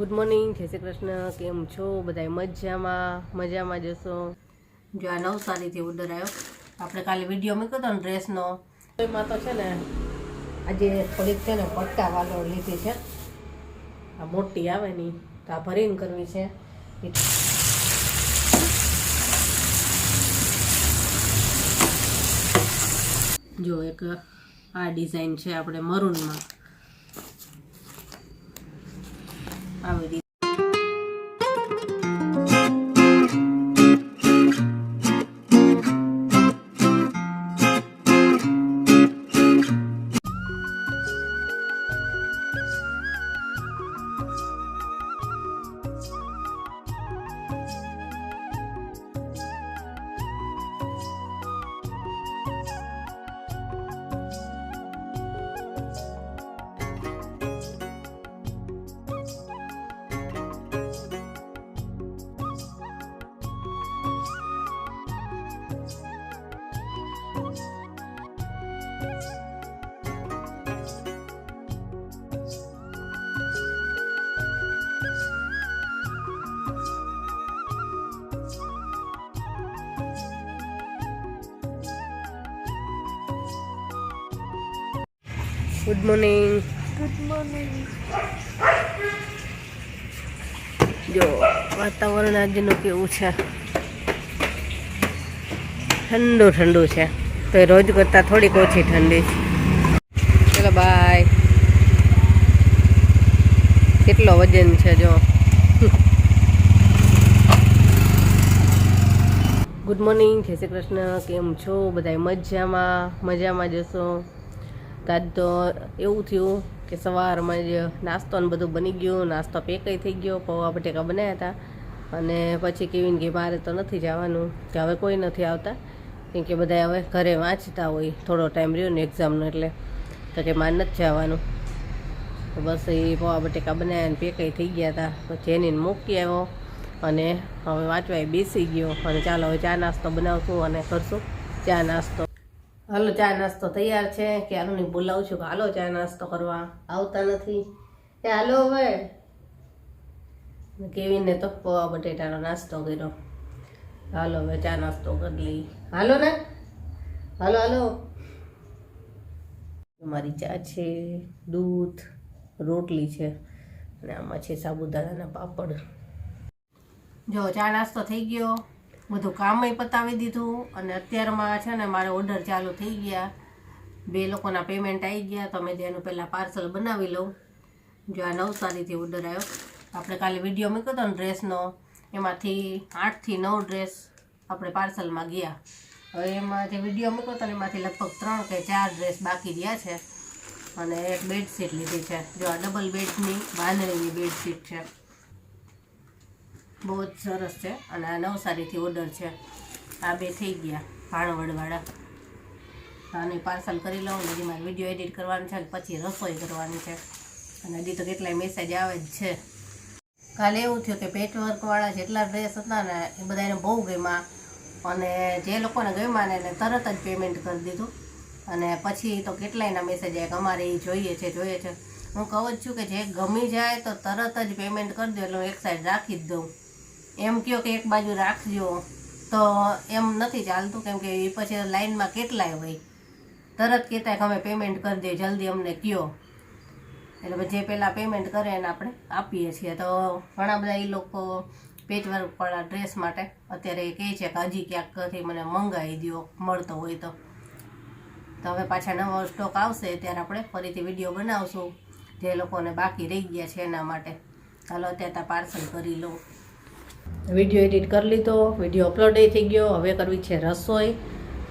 Good morning, જય શ્રી કૃષ્ણ. કેમ છો બધા? મજામાં જશો. જો આ નવસારીથી ઓર્ડર આવ્યો. આપણે કાલે વિડીયો મૂક્યો હતો ને ડ્રેસનો, એમાં તો છે ને આજે થોડીક છે ને પટ્ટા વાલો લીધી છે. આ મોટી આવે ને તો આ ભરીને કરવી છે. જો એક આ ડિઝાઇન છે આપણે મરૂનમાં આવી રીતે. Good morning. જો વાતાવરણ આજનું કેવું છે, ઠંડુ ઠંડુ છે. તો એ રોજ કરતાં થોડીક ઓછી ઠંડી છે. ચલો બાય. કેટલો વજન છે જો. ગુડ મોર્નિંગ, જય શ્રી કૃષ્ણ. કેમ છો બધા? મજામાં જશો. આજ તો એવું થયું કે સવારમાં જ નાસ્તો ને બધું બની ગયું. નાસ્તો પેકઈ થઈ ગયો. પૌવા બટેકા બનાવ્યા હતા. અને પછી કેવીને કે મારે તો નથી જવાનું, કે હવે કોઈ નથી આવતા, કેમ કે બધા હવે ઘરે વાંચતા હોય. થોડો ટાઈમ રહ્યો ને એક્ઝામનો, એટલે તો કે મારે નથી જવાનું. તો બસ એ પૌવા બટેકા બનાવ્યા ને પેકઈ થઈ ગયા હતા. પછી એની મૂકી આવ્યો અને હવે વાંચવા બેસી ગયો. અને ચાલો હવે ચા નાસ્તો બનાવશું અને કરશું ચા નાસ્તો. હાલો, ચા નાસ્તો તૈયાર છે. કે હાલોને બોલાવું છું કે હાલો ચા નાસ્તો કરવા. આવતા નથી. એ હાલો હવે. કેવીને તો પૌવા બટેટાનો નાસ્તો કર્યો. હાલો હવે ચા નાસ્તો કરી લઈ. હાલો ને, હાલો. મારી ચા છે, દૂધ, રોટલી છે અને આમાં છે સાબુદાણાના પાપડ. જો ચા નાસ્તો થઈ ગયો, બધું કામય પતાવી દીધું. અને અત્યારમાં છે ને મારે ઓર્ડર ચાલુ થઈ ગયા. 2 લોકોના પેમેન્ટ આવી ગયા. તો મેં તેનું પહેલાં પાર્સલ બનાવી લઉં. જો આ નવસારીથી ઓર્ડર આવ્યો. આપણે કાલે વિડીયો મૂક્યો હતો ને ડ્રેસનો, એમાંથી 8 થી 9 ડ્રેસ આપણે પાર્સલમાં ગયા. હવે એમાં જે વિડીયો મૂક્યો હતો ને એમાંથી લગભગ 3 કે 4 ડ્રેસ બાકી રહ્યા છે. અને એક બેડશીટ લીધી છે. જો આ ડબલ બેડની બાંધણીની બેડશીટ છે, બહુ જ સરસ છે. અને આ નવસારીથી ઓર્ડર છે. આ 2 થઈ ગયા ભાણવડવાળા. આને પાર્સલ કરી લઉં. હજી મારે વિડીયો એડિટ કરવાનું છે, પછી રસોઈ કરવાની છે. અને હજી તો કેટલાય મેસેજ આવે જ છે. કાલે એવું થયું કે પેચવર્કવાળા જેટલા ડ્રેસ હતા ને એ બધાને બહુ ગમ્યા. અને જે લોકોને ગમ્યા ને એને તરત જ પેમેન્ટ કરી દીધું. અને પછી તો કેટલાયના મેસેજ આવ્યા કે અમારે એ જોઈએ છે. હું કહું જ છું કે જે ગમી જાય તો તરત જ પેમેન્ટ કરી દો, એટલે હું એક સાઈડ રાખી જ દઉં. એમ કહો કે એક બાજુ રાખજો તો એમ નથી ચાલતું, કેમ કે એ પછી લાઈનમાં કેટલાય હોય. તરત કહેતા કે અમે પેમેન્ટ કરી દઈએ, જલ્દી અમને કહો. એટલે જે પહેલાં પેમેન્ટ કરે એને આપણે આપીએ છીએ. તો ઘણા બધા એ લોકો પેચવર્કવાળા ડ્રેસ માટે અત્યારે કહે છે કે હજી ક્યાંકથી મને મંગાવી દો, મળતો હોય તો. હવે પાછા નવો સ્ટોક આવશે ત્યારે આપણે ફરીથી વિડીયો બનાવશું જે લોકોને બાકી રહી ગયા છે એના માટે. ચાલો અત્યારે પાર્સલ કરી લઉં. વિડીયો એડિટ કરી લીધો, વિડીયો અપલોડ થઈ ગયો. હવે કરવી છે રસોઈ.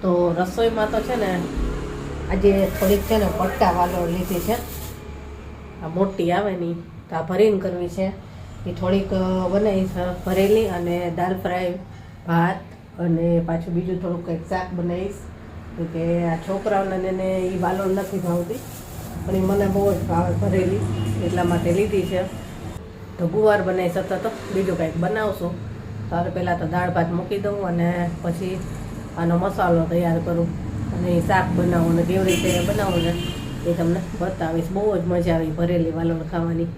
તો રસોઈમાં તો છે ને આજે થોડીક છે ને પટ્ટા વાલો લીધી છે. આ મોટી આવે ને તો આ ભરીને કરવી છે. એ થોડીક બનાવીશ ભરેલી, અને દાલ ફ્રાય, ભાત, અને પાછું બીજું થોડુંક કંઈક શાક બનાવીશ. કે આ છોકરાઓને એને એ વાલો નથી ભાવતી, પણ એ મને બહુ જ ભાવે ભરેલી, એટલા માટે લીધી છે. તો ગુવાર બનાવી શકતો તો બીજું કંઈક બનાવશું. તો હવે પહેલાં તો દાળ ભાત મૂકી દઉં અને પછી આનો મસાલો તૈયાર કરું અને શાક બનાવું અને કેવી રીતે બનાવું ને એ તમને બતાવીશ. બહુ જ મજા આવી ભરેલી વાલોળ ખાવાની.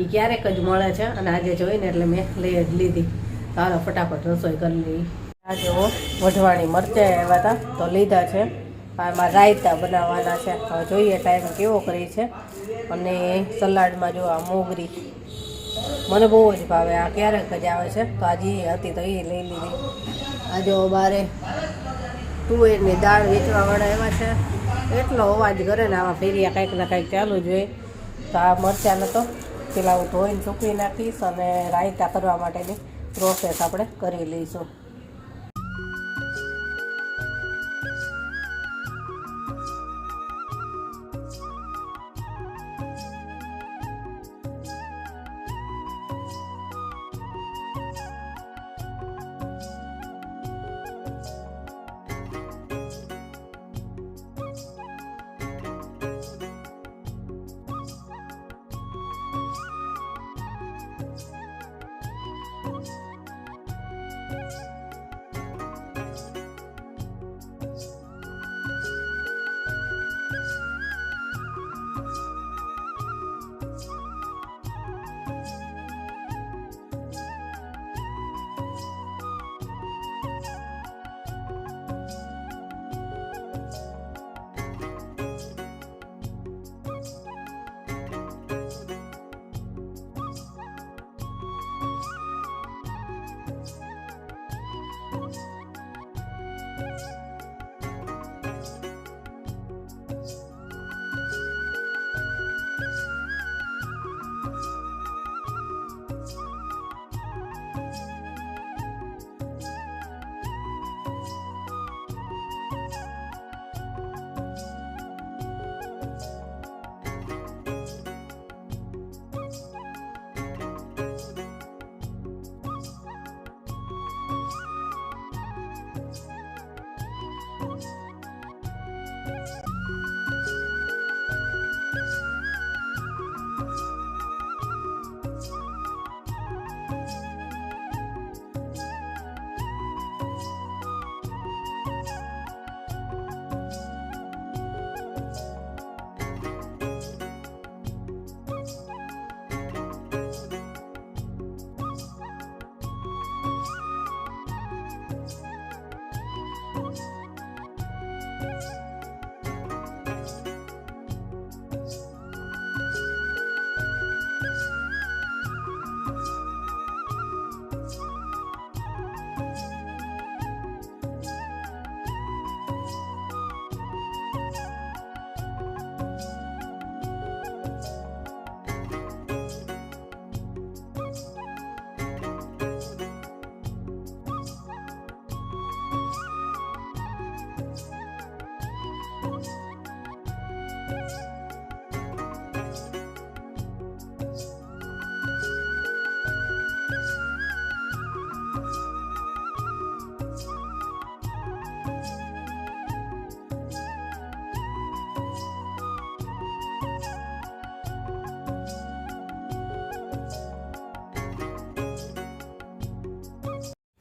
એ ક્યારેક જ મળે છે અને આજે જોઈને એટલે મેં લઈ જ લીધી. હાલો ફટાફટ રસોઈ કરી લઈ. આજે વઢવાણી મરચાં આવ્યા હતા તો લીધા છે. આમાં રાયતા બનાવવાના છે. હવે જોઈએ ટાઈમ કેવો કરી છે. અને સલાડમાં જો આ મોગરી મને બહુ જ ભાવે, આ ક્યારેક જ આવે છે તો આજે હતી તો એ લઈ લીધી. આજે બારે તુવેરની દાળ વેચવાવાળા એવા છે, એટલો અવાજ કરે ને આમાં ફેરિયા કંઈક ને કંઈક ચાલુ જ હોય. તો આ મરચાં તો પેલા હું ધોઈને સૂકવી નાખીશ અને રાયતા કરવા માટેની પ્રોસેસ આપણે કરી લઈશું.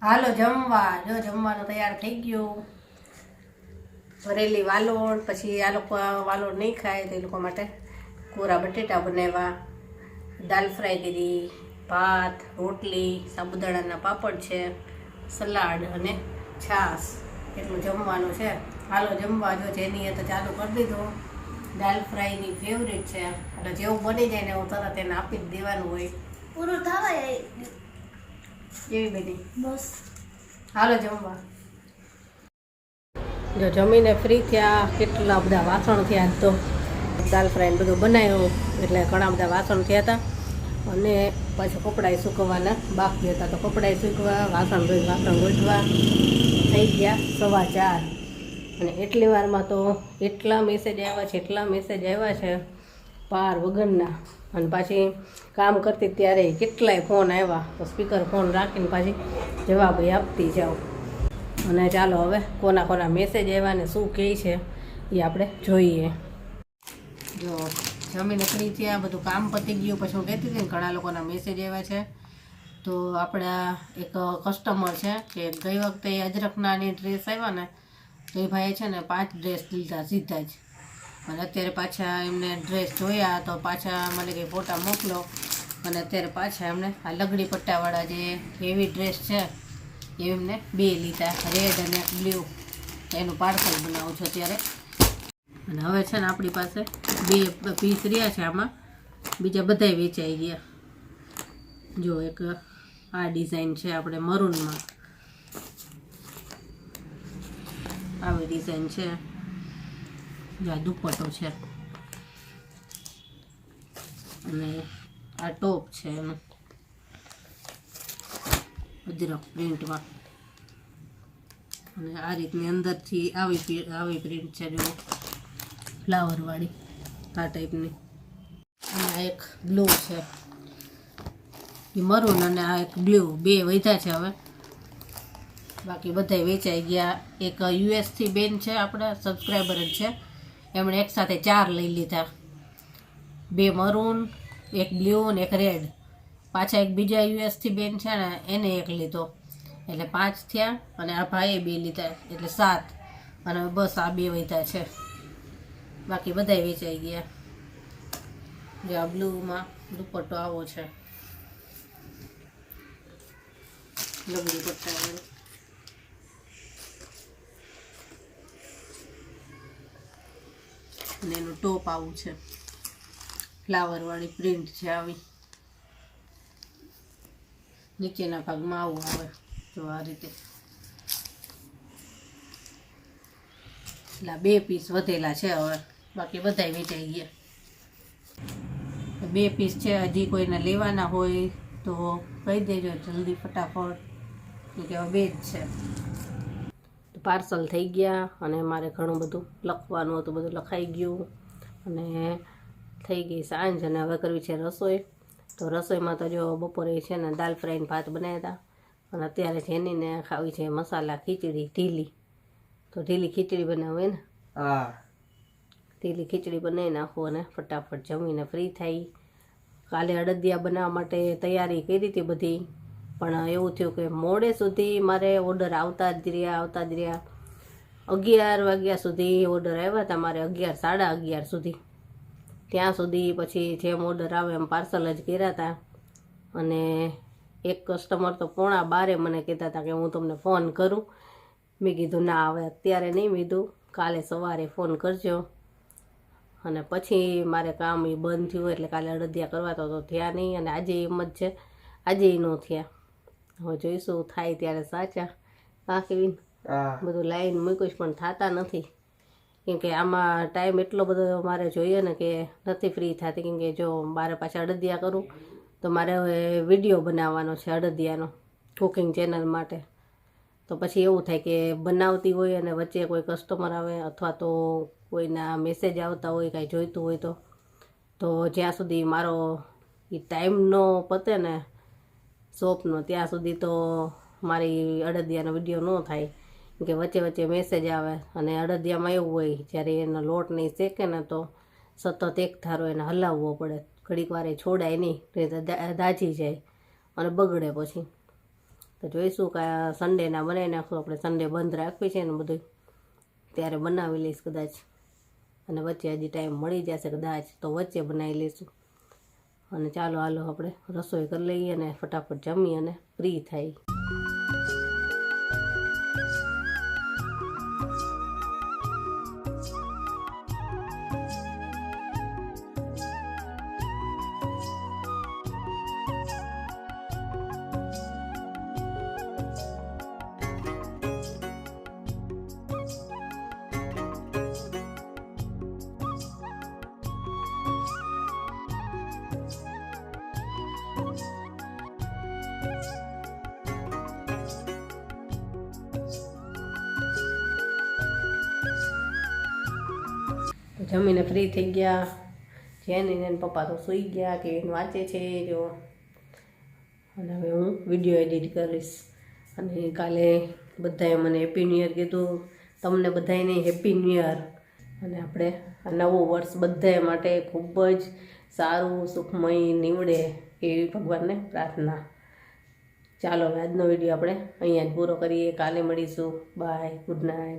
હાલો જમવા. જો જમવાનું તૈયાર થઈ ગયું. ભરેલી વાલોણ, પછી આ લોકો વાલોણ નહીં ખાય તો એ લોકો માટે કોરા બટેટા બનાવ્યા, દાલ ફ્રાય કરી, ભાત, રોટલી, સાબુદાણાના પાપડ છે, સલાડ અને છાશ. એટલું જમવાનું છે. હાલો જમવા. જો જેની તો ચાલુ કરી દીધું. દાલ ફ્રાયની ફેવરેટ છે એટલે જેવું બની જાય ને હું તરત એને આપી જ દેવાનું હોય. પૂરું થવા કેવી બની? બસ હાલો જમવા. જો જમીને ફ્રી થયા. કેટલા બધા વાસણ થયા તો દાલ ફ્રાય બધું બનાવ્યું એટલે ઘણા બધા વાસણ થયા હતા. અને પાછું કપડાં સૂકવવાના બાકી હતા તો કપડાં સૂકવા, વાસણ ગોઠવા થઈ ગયા 4:15. અને એટલી વારમાં તો એટલા મેસેજ આવ્યા છે પાર વગરના. અને પાછી કામ કરતી ત્યારે કેટલાય ફોન આવ્યા તો સ્પીકર ફોન રાખીને પાછી જવાબ આપતી જાઉં. અને ચાલો હવે કોના મેસેજ આવ્યા ને શું કહે છે એ આપણે જોઈએ. જો જમીને ફ્રી થયા, બધું કામ પતી ગયું. પછી હું કહેતી હતી ને ઘણા લોકોના મેસેજ આવ્યા છે. તો આપણા એક કસ્ટમર છે કે ગઈ વખતે અજરખનાની ડ્રેસ આવ્યા ને તો એ ભાઈએ છે ને 5 ડ્રેસ લીધા સીધા જ. અને અત્યારે પાછા એમને ડ્રેસ જોયા તો પાછા મને કંઈ ફોટા મોકલો. અને અત્યારે પાછા એમને આ લગડી પટ્ટાવાળા જે હેવી ડ્રેસ છે એ એમને 2 લીધા, રેડ અને બ્લુ. એનું પાર્સલ બનાવું છું અત્યારે. અને હવે છે ને આપણી પાસે 2 પીસ રહ્યા છે. આમાં બીજા બધાય વેચાઈ ગયા. જો એક આ ડિઝાઇન છે આપણે મરૂનમાં, આવી ડિઝાઇન છે. જો આ દુપટ્ટો છે અને આ ટોપ છે એનું અજરક પ્રિન્ટમાં. અને આ રીતની અંદરથી આવી પ્રિન્ટ છે, જો ફ્લાવરવાળી આ ટાઈપની. અને આ એક બ્લુ છે, એ મરૂન અને આ એક બ્લુ, 2 વધ્યા છે હવે. બાકી બધાય વેચાઈ ગયા. એક યુએસથી બેન છે, આપણા સબસ્ક્રાઈબર જ છે, એમણે એકસાથે 4 લઈ લીધા. 2 મરૂન, એક બ્લુ અને એક રેડ. પાછા એક બીજા યુએસથી બેન છે ને એને 1 લીધો, એટલે 5 થયા. અને આ ભાઈએ 2 લીધા, એટલે 7. અને બસ આ 2 વધ્યા છે. બાકી બધાય વેચાઈ ગયા. જો આ બ્લુમાં દુપટ્ટો આવો છે, લગડી પટ્ટાવાળો. અને એનું ટોપ આવું છે, ફ્લાવરવાળી પ્રિન્ટ છે આવી. નીચેના ભાગમાં આવું આવે, તો આ રીતે. એટલે 2 પીસ વધેલા છે હવે. બાકી બધાય વેચાઈ ગયા. 2 પીસ છે, હજી કોઈને લેવાના હોય તો કહી દેજો જલ્દી ફટાફટ, કે હવે 2 જ છે. પાર્સલ થઈ ગયા. અને મારે ઘણું બધું લખવાનું હતું, બધું લખાઈ ગયું. અને થઈ ગઈ સાંજ. અને હવે કરવી છે રસોઈ. તો રસોઈમાં તો જો બપોરે છે ને દાલ ફ્રાય ભાત બનાવ્યા હતા. અને અત્યારે જેનીને ખાવી છે મસાલા ખીચડી ઢીલી. તો ઢીલી ખીચડી બનાવે ને, ઢીલી ખીચડી બનાવી નાખું અને ફટાફટ જમીને ફ્રી થઈ. કાલે અડદિયા બનાવવા માટે તૈયારી કરી હતી બધી, પણ એવું થયું કે મોડે સુધી મારે ઓર્ડર આવતા જ રહ્યા. 11 વાગ્યા સુધી ઓર્ડર આવ્યા હતા મારે, 11 સાડા 11 સુધી. ત્યાં સુધી પછી જેમ ઓર્ડર આવે એમ પાર્સલ જ કર્યા હતા. અને એક કસ્ટમર તો 11:15 મને કહેતા હતા કે હું તમને ફોન કરું. મેં કીધું ના, હવે અત્યારે નહીં, કીધું કાલે સવારે ફોન કરજો. અને પછી મારે કામ એ બંધ થયું, એટલે કાલે અડદિયા કરવા તો થયા નહીં. અને આજે એમ જ છે, આજે ન થયા. હવે જોઈશું થાય ત્યારે સાચા. કેવી બધું લાઈન મૂકીશ પણ થતા નથી. કેમકે આમાં ટાઈમ એટલો બધો મારે જોઈએ ને કે નથી ફ્રી થતી. કેમકે જો મારે પાછા અડદિયા કરું તો મારે હવે વિડીયો બનાવવાનો છે અડદિયાનો, કુકિંગ ચેનલ માટે. તો પછી એવું થાય કે બનાવતી હોય અને વચ્ચે કોઈ કસ્ટમર આવે અથવા તો કોઈના મેસેજ આવતા હોય, કાંઈ જોઈતું હોય તો જ્યાં સુધી મારો એ ટાઈમ ન પતે ને શોપનો, ત્યાં સુધી તો મારી અડદિયાનો વિડીયો ન થાય. કે વચ્ચે વચ્ચે મેસેજ આવે. અને અડદિયામાં એવું હોય, જ્યારે એનો લોટ નહીં શેકે ને તો સતત એક ધારો એને હલાવવો પડે. ઘડીક વારે છોડાય નહીં, તો દાજી જાય અને બગડે પછી. તો જોઈશું કે સન્ડેના બનાવી નાખશું. આપણે સન્ડે બંધ રાખવી છે ને બધું, ત્યારે બનાવી લઈશ કદાચ. અને વચ્ચે હજી ટાઈમ મળી જશે કદાચ તો વચ્ચે બનાવી લઈશું. અને ચાલો હાલો આપણે રસોઈ કરી લઈએ અને ફટાફટ જમી અને ફ્રી થાય. જમીને ફ્રી થઈ ગયા. જેની પપ્પા તો સૂઈ ગયા, કે વાંચે છે જો. અને હવે હું વિડીયો એડિટ કરીશ. અને કાલે બધાએ મને હેપી ન્યૂ યર કીધું. તમને બધાને હેપી ન્યૂ યર. અને આપણે આ નવું વર્ષ બધાએ માટે ખૂબ જ સારું સુખમય નીવડે એવી ભગવાનને પ્રાર્થના. ચાલો હવે આજનો વિડીયો આપણે અહીંયા જ પૂરો કરીએ. કાલે મળીશું. Bye, good night.